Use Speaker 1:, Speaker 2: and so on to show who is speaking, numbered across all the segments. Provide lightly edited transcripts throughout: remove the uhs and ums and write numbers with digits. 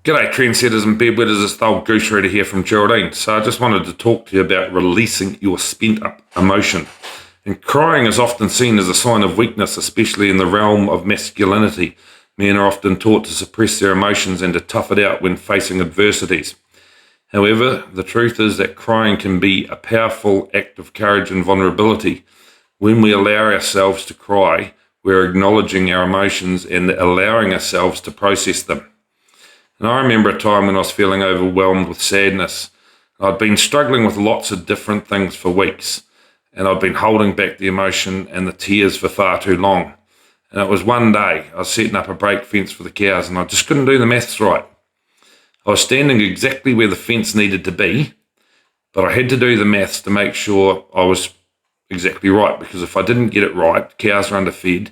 Speaker 1: G'day trendsetters and bedwetters, it's the old Gooserooter here from Geraldine. So I just wanted to talk to you about releasing your spent up emotion. And crying is often seen as a sign of weakness, especially in the realm of masculinity. Men are often taught to suppress their emotions and to tough it out when facing adversities. However, the truth is that crying can be a powerful act of courage and vulnerability. When we allow ourselves to cry, we're acknowledging our emotions and allowing ourselves to process them. And I remember a time when I was feeling overwhelmed with sadness. I'd been struggling with lots of different things for weeks, and I'd been holding back the emotion and the tears for far too long. And it was one day I was setting up a brake fence for the cows, and I just couldn't do the maths right. I was standing exactly where the fence needed to be, but I had to do the maths to make sure I was exactly right, because if I didn't get it right, cows were underfed,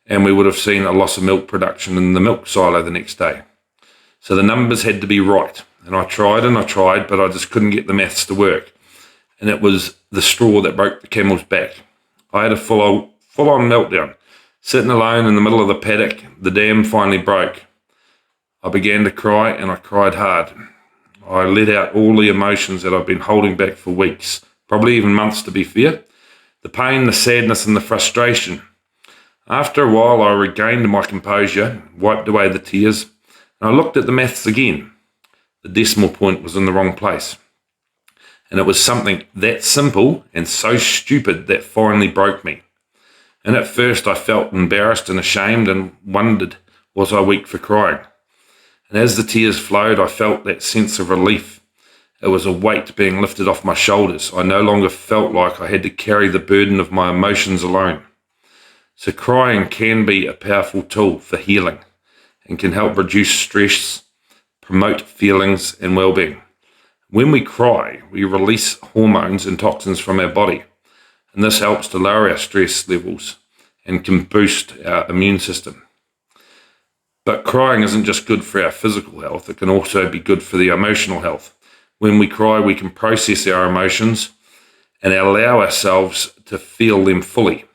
Speaker 1: and we would have seen a loss of milk production in the milk silo the next day. So the numbers had to be right. And I tried, but I just couldn't get the maths to work. And it was the straw that broke the camel's back. I had a full-on meltdown. Sitting alone in the middle of the paddock, the dam finally broke. I began to cry, and I cried hard. I let out all the emotions that I've been holding back for weeks, probably even months to be fair. The pain, the sadness, and the frustration. After a while, I regained my composure, wiped away the tears, and I looked at the maths again. The decimal point was in the wrong place. And it was something that simple and so stupid that finally broke me. And at first I felt embarrassed and ashamed and wondered, was I weak for crying? And as the tears flowed, I felt that sense of relief. It was a weight being lifted off my shoulders. I no longer felt like I had to carry the burden of my emotions alone. So crying can be a powerful tool for healing, and can help reduce stress, promote feelings and well-being. When we cry, we release hormones and toxins from our body, and this helps to lower our stress levels and can boost our immune system. But crying isn't just good for our physical health, it can also be good for the emotional health. When we cry, we can process our emotions and allow ourselves to feel them fully.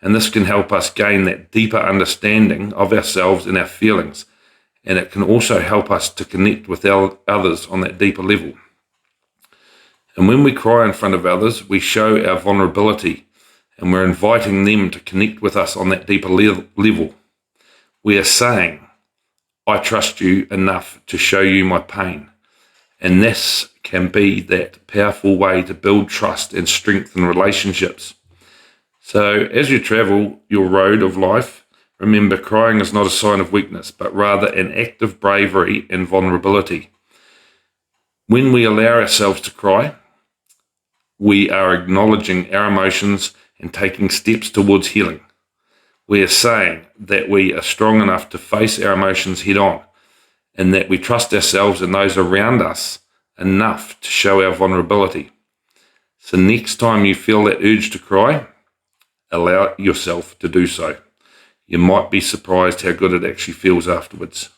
Speaker 1: And this can help us gain that deeper understanding of ourselves and our feelings. And it can also help us to connect with others on that deeper level. And when we cry in front of others, we show our vulnerability, and we're inviting them to connect with us on that deeper level. We are saying, I trust you enough to show you my pain. And this can be that powerful way to build trust and strengthen relationships. So as you travel your road of life, remember, crying is not a sign of weakness, but rather an act of bravery and vulnerability. When we allow ourselves to cry, we are acknowledging our emotions and taking steps towards healing. We are saying that we are strong enough to face our emotions head on, and that we trust ourselves and those around us enough to show our vulnerability. So next time you feel that urge to cry, allow yourself to do so. You might be surprised how good it actually feels afterwards.